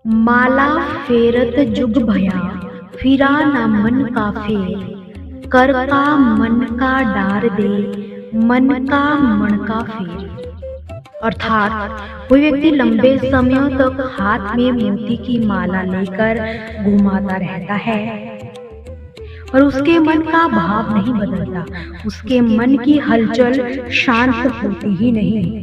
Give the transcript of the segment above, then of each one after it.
माला फेरत जुग भया, फिरा न मन का फेर। कर का मन का डार दे, मन का मन का फेर। अर्थात कोई व्यक्ति लंबे समय तक हाथ में मोती की माला लेकर घुमाता रहता है और उसके मन का भाव नहीं बदलता, उसके मन की हलचल शांत होती ही नहीं।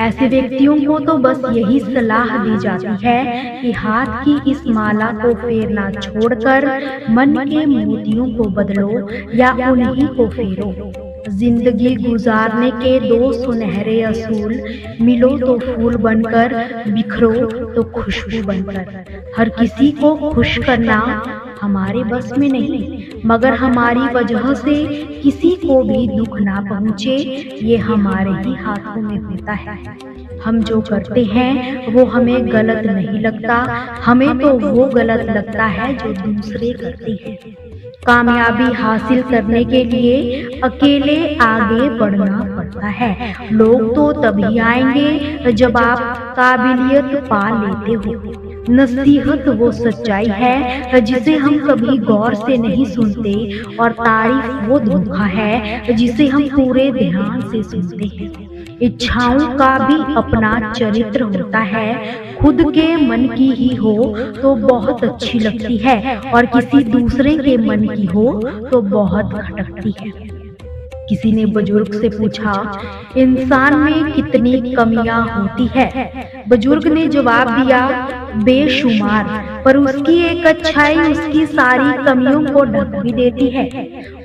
ऐसे व्यक्तियों को तो बस यही सलाह दी जाती है कि हाथ की इस माला को फेरना छोड़कर मन के मोतियों को बदलो या उन्हीं को फेरो। जिंदगी गुजारने के दो सुनहरे असूल, मिलो तो फूल बनकर, बिखरो तो खुशबू बनकर। हर किसी को खुश करना हमारे बस में नहीं, मगर हमारी वजह से किसी को भी दुख ना पहुँचे, ये हमारे ही हाथों में होता है। हम जो करते हैं वो हमें गलत नहीं लगता, हमें तो वो गलत लगता है जो दूसरे करते हैं। कामयाबी हासिल करने के लिए अकेले आगे बढ़ना पड़ता है। लोग तो तभी आएंगे जब आप काबिलियत पा लेते हो। नसीहत वो सच्चाई है जिसे हम कभी गौर से नहीं सुनते, और तारीफ वो धोखा है जिसे हम पूरे ध्यान से सुनते हैं। इच्छाओं का भी अपना चरित्र होता है। खुद के मन की ही हो तो बहुत अच्छी लगती है, और किसी दूसरे के मन की हो तो बहुत खटकती है। किसी ने बुजुर्ग से पूछा, इंसान में कितनी कमियां होती है? बुजुर्ग ने जवाब दिया, बेशुमार, पर उसकी एक अच्छाई उसकी सारी कमियों को ढक भी देती है,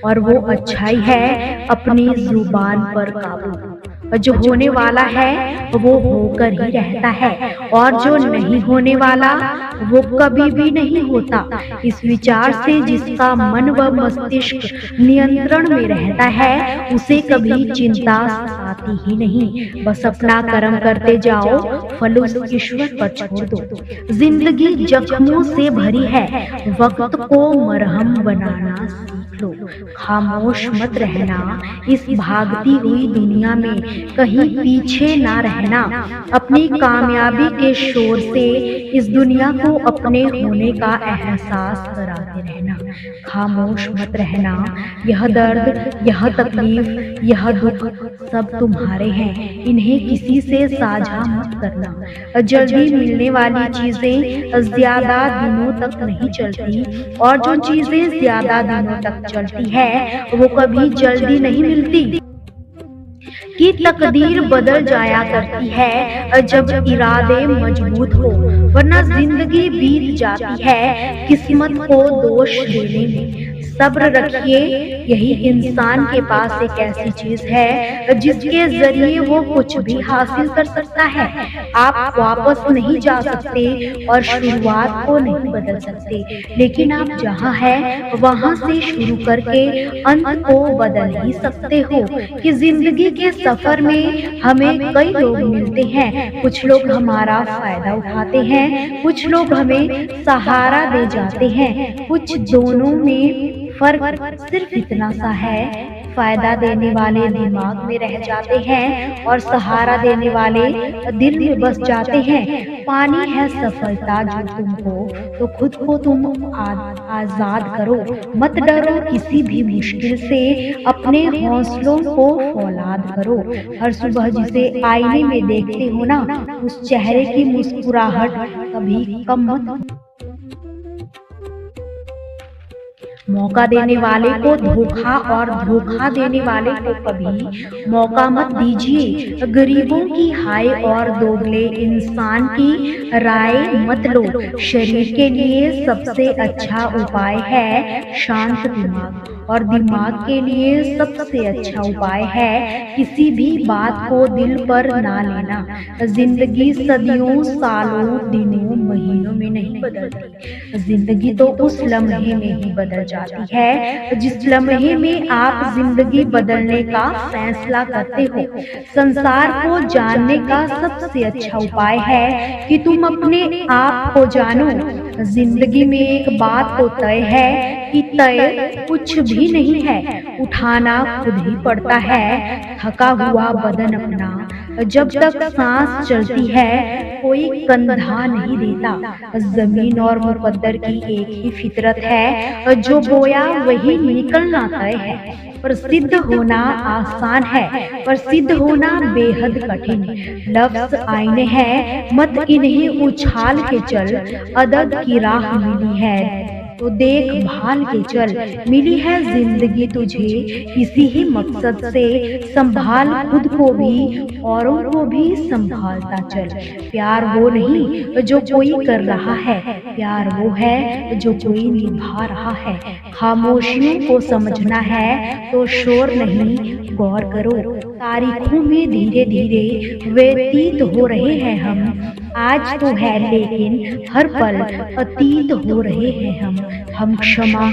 और वो अच्छाई है अपनी जुबान पर काबू। जो होने वाला है वो होकर ही रहता है, और जो नहीं होने वाला वो कभी भी नहीं होता। इस विचार से जिसका मन व मस्तिष्क नियंत्रण में रहता है, उसे कभी चिंता आती ही नहीं। बस अपना कर्म करते जाओ, फल उस ईश्वर पर छोड़ दो। जिंदगी जख्मों से भरी है, वक्त को मरहम बनाना सीख लो। खामोश मत रहना, इस भागती हुई दुनिया में कहीं पीछे ना रहना। अपनी कामयाबी के शोर से इस दुनिया को अपने होने का एहसास कराते रहना। खामोश मत रहना। यह दर्द, यह तकलीफ, यह दुख सब तुम्हारे हैं, इन्हें किसी से साझा मत करना। जल्दी मिलने वाली चीजें ज्यादा दिनों तक नहीं चलती, और जो चीजें ज्यादा दिनों तक चलती है वो कभी जल्दी नहीं मिलती। कि तकदीर बदल जाया करती है जब इरादे मजबूत हो, वरना जिंदगी बीत जाती है किस्मत को दोष देने में। सब्र रखिए, यही इंसान के पास एक ऐसी चीज है जिसके जरिए वो कुछ भी हासिल कर सकता है। आप वापस नहीं जा सकते और शुरुआत को नहीं बदल सकते, लेकिन आप जहाँ हैं वहाँ से शुरू करके अंत को बदल ही सकते हो। कि जिंदगी के सफर में हमें कई लोग मिलते हैं, कुछ लोग हमारा फायदा उठाते हैं, कुछ लोग हमें सहारा दे जाते हैं। कुछ दोनों में फर्क सिर्फ इतना सा है, फायदा देने वाले दिमाग में रह जाते हैं और सहारा देने वाले दिल में बस जाते हैं। पानी है सफलता जो तुमको, तो खुद को तुम आजाद करो। मत डरो किसी भी मुश्किल से, अपने हौसलों को फौलाद करो। हर सुबह जिसे आईने में देखते हो ना, उस चेहरे की मुस्कुराहट कभी कम मत। मौका देने वाले को धोखा और धोखा देने वाले को कभी मौका मत दीजिए। गरीबों की हाय और दोगले इंसान की राय मत लो। शरीर के लिए सबसे अच्छा उपाय है शांत दिमाग, और दिमाग के लिए सबसे अच्छा उपाय है किसी भी बात को दिल पर ना लेना। जिंदगी सदियों, सालों, दिनों, महीनों में नहीं बदलती। जिंदगी तो उस लम्हे में ही बदल जाती है जिस लम्हे में आप जिंदगी बदलने का फैसला करते हो। संसार को जानने का सबसे अच्छा उपाय है कि तुम अपने आप को जानो। जिंदगी में एक बात तो तय है कि तय कुछ भी नहीं है, उठाना खुद ही पड़ता है। थका हुआ बदन अपना जब तक सांस चलती है कोई कंधा नहीं देता। जमीन और मुकद्दर की एक ही फितरत है, जो बोया वही निकलना तय है। प्रसिद्ध होना आसान है, प्रसिद्ध होना बेहद कठिन। लफ्ज आईने हैं, मत इन्हें उछाल के चल। अदब की राह मिली है तो देख भाल के चल। मिली है जिंदगी तुझे इसी ही मकसद से, संभाल खुद को भी औरों को भी संभालता चल। प्यार वो नहीं जो कोई कर रहा है, प्यार वो है जो कोई निभा रहा है। खामोशियों को समझना है तो शोर नहीं, गौर करो। तारीखों में धीरे धीरे व्यतीत हो रहे हैं हम, आज तो है लेकिन हर पल अतीत हो रहे हैं हम क्षमा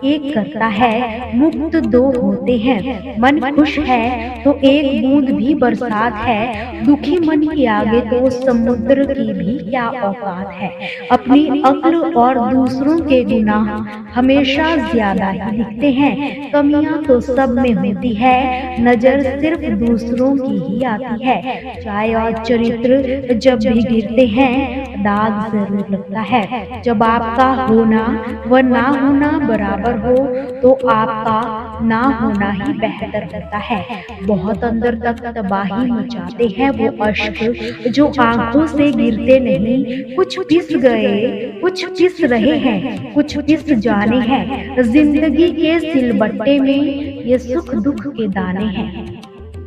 एक करता है, मुक्त दो होते हैं। मन खुश है तो एक बूंद भी बरसात है, दुखी मन के आगे तो समुद्र की भी क्या औकात है। अपनी अक्ल और दूसरों के गुनाह हमेशा ज्यादा ही दिखते हैं, कमियां तो सब में होती है, नजर सिर्फ दूसरों की ही आती है। चाय और चरित्र जब भी गिरते हैं दाग जरूर लगता है। जब आपका होना व ना होना बराबर हो तो आपका ना होना ही बेहतर होता है। बहुत अंदर तक तबाही मचाते हैं वो अश्क जो आंखों से गिरते नहीं। कुछ पिस गए, कुछ पिस रहे हैं, कुछ पिस जाने हैं। जिंदगी के सिलबट्टे में ये सुख दुख के दाने हैं।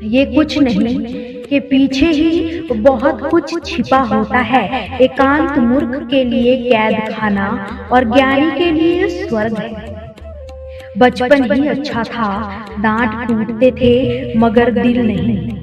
ये कुछ नहीं के पीछे ही बहुत कुछ छिपा होता है। एकांत मूर्ख के लिए कैद खाना और ज्ञानी के लिए स्वर्ग है। बचपन ही अच्छा था, दांत टूटते थे मगर दिल नहीं।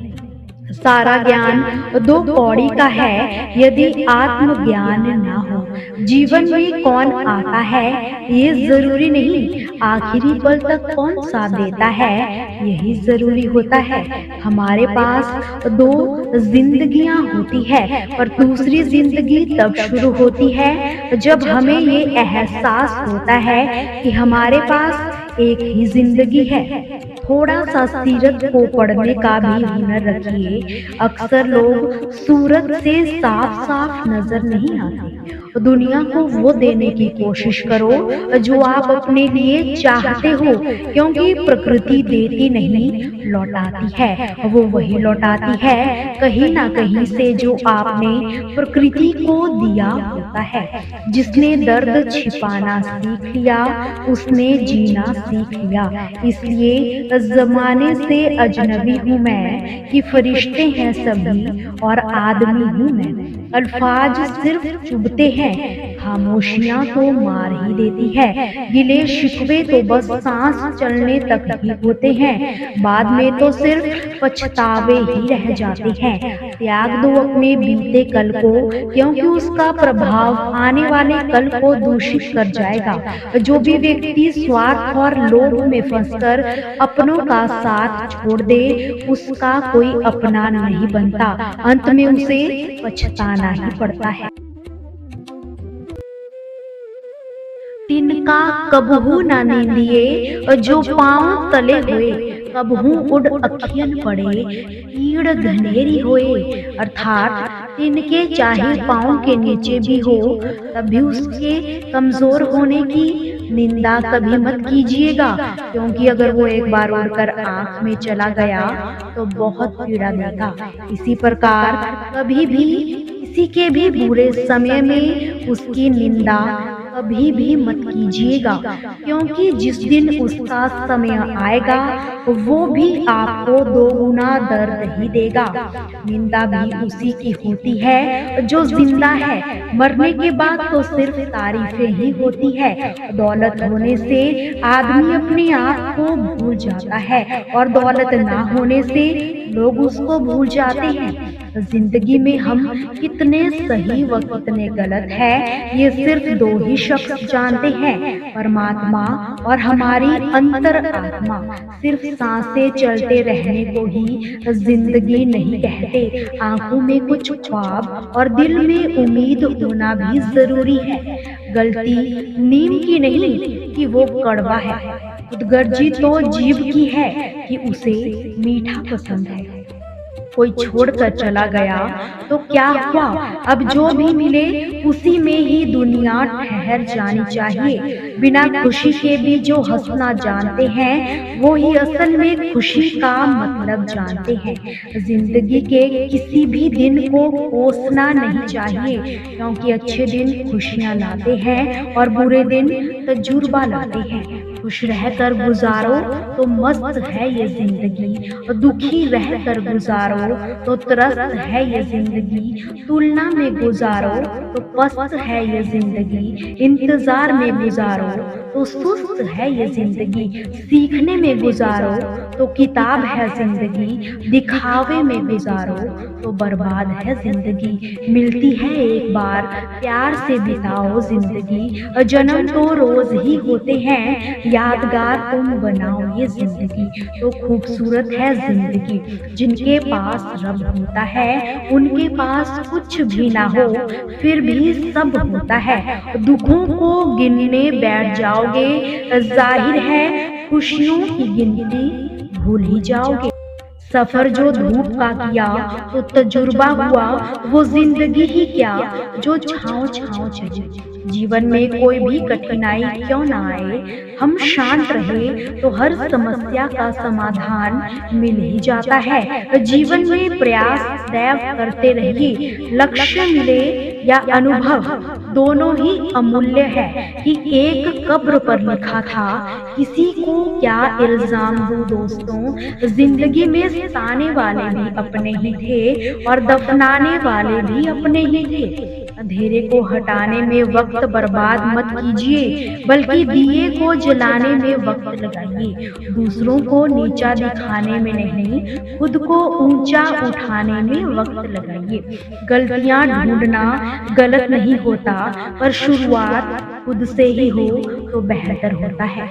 सारा ज्ञान दो कौड़ी का है यदि आत्मज्ञान ना हो। जीवन में कौन आता है ये जरूरी नहीं, आखिरी पल तक कौन साथ देता है यही जरूरी होता है। हमारे पास दो जिंदगियां होती है पर दूसरी जिंदगी तब शुरू होती है जब हमें ये एहसास होता है कि हमारे पास एक ही जिंदगी है। थोड़ा सा सीरत को पढ़ने का भी हुनर रखिए। अक्सर लोग सूरत से साफ साफ नजर नहीं आते। दुनिया को वो देने की कोशिश करो जो आप अपने लिए चाहते हो, क्योंकि प्रकृति देती नहीं लौटाती है, वो वही लौटाती है कहीं ना कहीं से जो आपने प्रकृति को दिया होता है। जिसने दर्द छिपाना सीख लिया उसने जीना सीख लिया। इसलिए जमाने से अजनबी हूँ मैं कि फरिश्ते हैं सभी और आदमी हूँ मैं। अल्फाज सिर्फ चुभते हैं, खामोशियां तो मार ही देती है। गिले शिकवे तो बस सांस चलने तक ही होते हैं, बाद में तो सिर्फ पछतावे ही रह जाते हैं। त्याग दो अपने बीते कल को, क्योंकि उसका प्रभाव आने वाले कल को दूषित कर जाएगा। जो भी व्यक्ति स्वार्थ और लोभ में फंसकर अपनों का साथ छोड़ दे उसका कोई अपना नहीं बनता, अंत में उसे पछताना ही पड़ता है। तिनका कबहू ना नींदिए जो पाँव तले हुए, कबहू उड़ अखियन पड़े पीड़ घनेरी होए। अर्थात तिनके चाहे पाँव के नीचे भी हो तभी उसके कमजोर होने की निंदा कभी मत कीजिएगा, क्योंकि अगर वो एक बार उड़कर आंख में चला गया तो बहुत पीड़ा देगा। इसी प्रकार कभी भी किसी के भी बुरे समय में उसकी निंदा कभी भी मत कीजिएगा, क्योंकि जिस दिन उसका समय आएगा वो भी आपको दोगुना दर्द ही देगा। निंदा भी उसी की होती है जो जिंदा है, मरने के बाद तो सिर्फ तारीफें ही होती है। दौलत होने से आदमी अपने आप को भूल जाता है और दौलत ना होने से लोग उसको भूल जाते हैं। जिंदगी में हम कितने सही व कितने गलत है ये सिर्फ दो ही शख्स जानते हैं, परमात्मा और हमारी अंतर आत्मा। सिर्फ सांसें चलते रहने को ही जिंदगी नहीं कहते, आंखों में कुछ ख्वाब और दिल में उम्मीद होना भी जरूरी है। गलती नीम की नहीं कि वो कड़वा है, खुदगर्जी तो जीभ की है कि उसे मीठा पसंद है। कोई छोड़कर चला गया तो क्या हुआ? अब जो भी मिले उसी में ही दुनिया ठहर जानी चाहिए। बिना खुशी के भी जो हंसना जानते हैं वो ही असल में खुशी का मतलब जानते हैं। जिंदगी के किसी भी दिन को कोसना नहीं चाहिए, क्योंकि अच्छे दिन खुशियाँ लाते हैं और बुरे दिन तजुर्बा लाते हैं। खुश रहकर गुजारो तो मस्त है ये जिंदगी, और दुखी रहकर गुजारो तो त्रस्त है ये जिंदगी। तुलना में गुजारो तो पस्त है ये जिंदगी, इंतजार में गुजारो तो सुस्त है ये जिंदगी। सीखने में गुजारो तो किताब है जिंदगी, दिखावे में गुजारो तो बर्बाद है जिंदगी। मिलती है एक बार, प्यार से बिताओ जिंदगी, जन्म तो रोज ही होते हैं, यादगार तुम बनाओ ये जिंदगी। तो खूबसूरत है जिंदगी, जिनके पास रब होता है उनके पास कुछ भी ना हो फिर भी सब होता है। दुखों को गिनने बैठ जाओगे, जाहिर है खुशियों की गिनती भूल ही जाओगे। सफर जो धूप का किया तो तजुर्बा हुआ वो जिंदगी ही क्या जो छाँव छाँव चली। जीवन में कोई भी कठिनाई क्यों ना आए, हम शांत रहे तो हर समस्या का समाधान मिल ही जाता है। जीवन में प्रयास सदैव करते रहिए, लक्ष्य मिले या अनुभव दोनों ही अमूल्य है। कि एक कब्र पर लिखा था, किसी को क्या इल्जाम दूं दोस्तों, जिंदगी में सताने वाले भी अपने ही थे और दफनाने वाले भी अपने ही थे। अंधेरे को हटाने में वक्त बर्बाद मत कीजिए, बल्कि दिए को जलाने में वक्त लगाइए। दूसरों को नीचा दिखाने में नहीं, खुद को ऊंचा उठाने में वक्त लगाइए। गलतियां ढूंढना गलत नहीं होता, पर शुरुआत खुद से ही हो तो बेहतर होता है।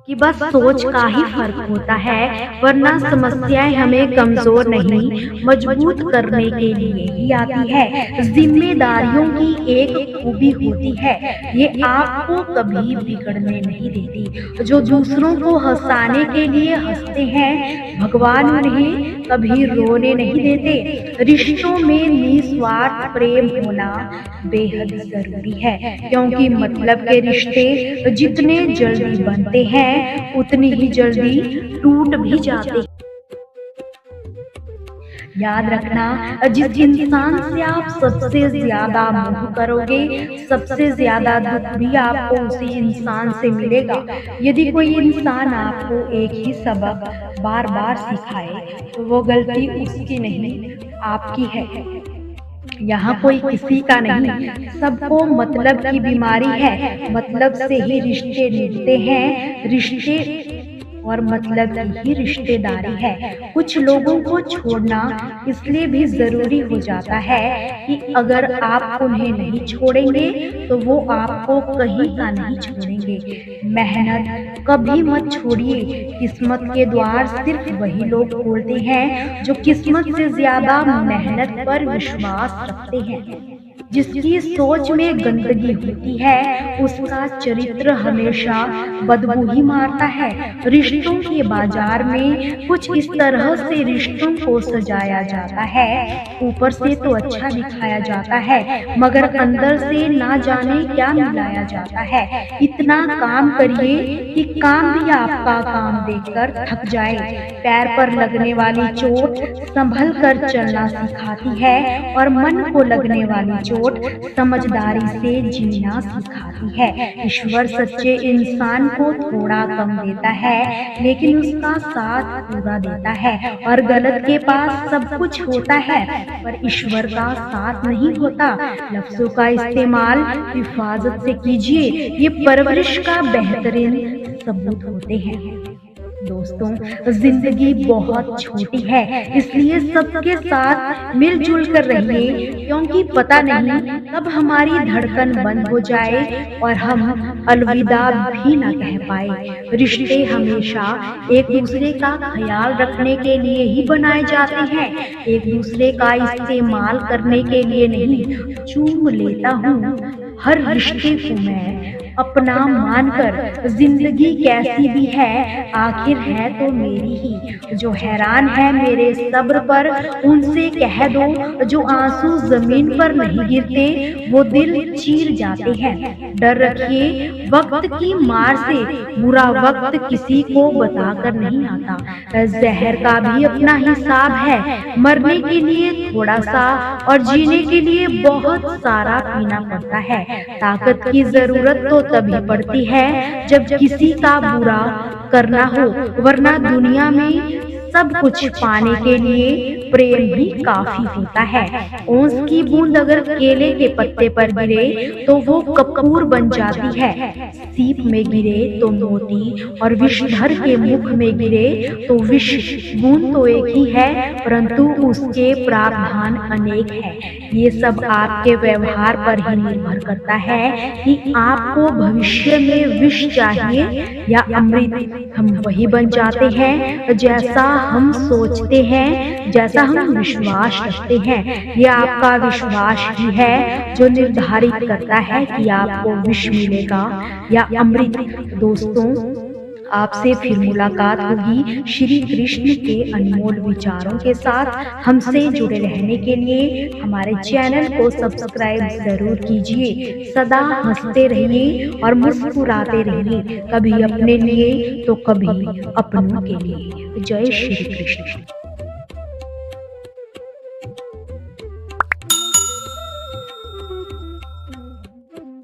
कि बस सोच का ही फर्क होता है, वरना समस्याएं हमें कमजोर नहीं मजबूत करने के लिए ही आती है। जिम्मेदारियों की एक खूबी होती है, ये आपको कभी बिगड़ने नहीं देती। जो दूसरों को हंसाने के लिए हंसते हैं, भगवान उन्हें कभी रोने नहीं देते। रिश्तों में निस्वार्थ प्रेम होना बेहद जरूरी है, क्योंकि मतलब के रिश्ते जितने जल्दी बनते हैं उतनी ही जल्दी टूट भी जाते हैं। याद रखना, जिस इंसान से आप सबसे ज्यादा मोह करोगे, सबसे ज्यादा दुख भी आपको उसी इंसान से मिलेगा। यदि कोई इंसान आपको एक ही सबक बार बार सिखाए तो वो गलती उसकी नहीं आपकी है। यहाँ कोई किसी का नहीं, सबको मतलब की बीमारी है। मतलब से ही रिश्ते निभते हैं, रिश्ते और मतलब की ही रिश्तेदारी है। कुछ लोगों को छोड़ना इसलिए भी जरूरी हो जाता है कि अगर आप उन्हें नहीं छोड़ेंगे तो वो आपको कहीं का नहीं छोड़ेंगे। मेहनत कभी मत छोड़िए, किस्मत के द्वार सिर्फ वही लोग खोलते हैं जो किस्मत से ज्यादा मेहनत पर विश्वास रखते हैं। जिसकी सोच में गंदगी होती है उसका चरित्र हमेशा बदबू ही मारता है। रिश्तों के बाजार में कुछ इस तरह से रिश्तों को सजाया जाता है, ऊपर से तो अच्छा दिखाया जाता है मगर अंदर से ना जाने क्या मिलाया जाता है। इतना काम करिए कि काम भी आपका काम देखकर थक जाए। पैर पर लगने वाली चोट संभल कर चलना सिखाती है और मन को लगने वाली चोट समझदारी से जीना सिखाती है। ईश्वर सच्चे इंसान को थोड़ा कम देता है लेकिन उसका साथ पूरा देता है। और गलत के पास सब कुछ होता है पर ईश्वर का साथ नहीं होता। लफ्जों का इस्तेमाल हिफाजत से कीजिए, ये परवरिश का बेहतरीन सबूत होते हैं। दोस्तों, जिंदगी बहुत छोटी है, इसलिए सबके साथ मिलजुल कर रहिए, क्योंकि पता नहीं कब हमारी धड़कन बंद हो जाए और हम अलविदा भी ना कह पाए। रिश्ते हमेशा एक दूसरे का ख्याल रखने के लिए ही बनाए जाते हैं, एक दूसरे का इस्तेमाल करने के लिए नहीं। चूम लेता हूँ हर रिश्ते को मैं अपना मानकर जिंदगी कैसी भी है आखिर है तो मेरी ही। जो हैरान है मेरे सब्र पर उनसे कह दो, जो आंसू जमीन पर नहीं गिरते वो दिल चीर जाते हैं। डर रखिए वक्त की मार से, बुरा वक्त किसी को बताकर नहीं आता। जहर का भी अपना हिसाब है, मरने के लिए थोड़ा सा और जीने के लिए बहुत सारा पीना पड़ता है। ताकत की जरूरत तो तभी पड़ती है जब किसी का बुरा करना हो, वरना दुनिया में सब कुछ पाने के लिए प्रेम भी काफी होता है। ओस की बूंद अगर केले के पत्ते पर गिरे तो वो कपूर बन जाती है। सीप में गिरे तो मोती और विषधर के मुख में गिरे तो विष। बूंद तो एक ही है परंतु उसके प्रावधान अनेक है। ये सब आपके व्यवहार पर ही निर्भर करता है कि आपको भविष्य में विष चाहिए या अमृत। हम वही बन जाते हैं जैसा हम सोचते हैं, जैसा हम विश्वास रखते हैं। ये आपका विश्वास ही है जो निर्धारित करता है कि आपको विष मिलेगा या अमृत। दोस्तों, आपसे फिर मुलाकात होगी श्री कृष्ण के अनमोल विचारों के साथ। हमसे जुड़े रहने के लिए हमारे चैनल को सब्सक्राइब जरूर कीजिए। सदा हंसते रहिए और मुस्कुराते रहिए, कभी अपने लिए तो कभी अपनों के लिए। जय श्री कृष्ण।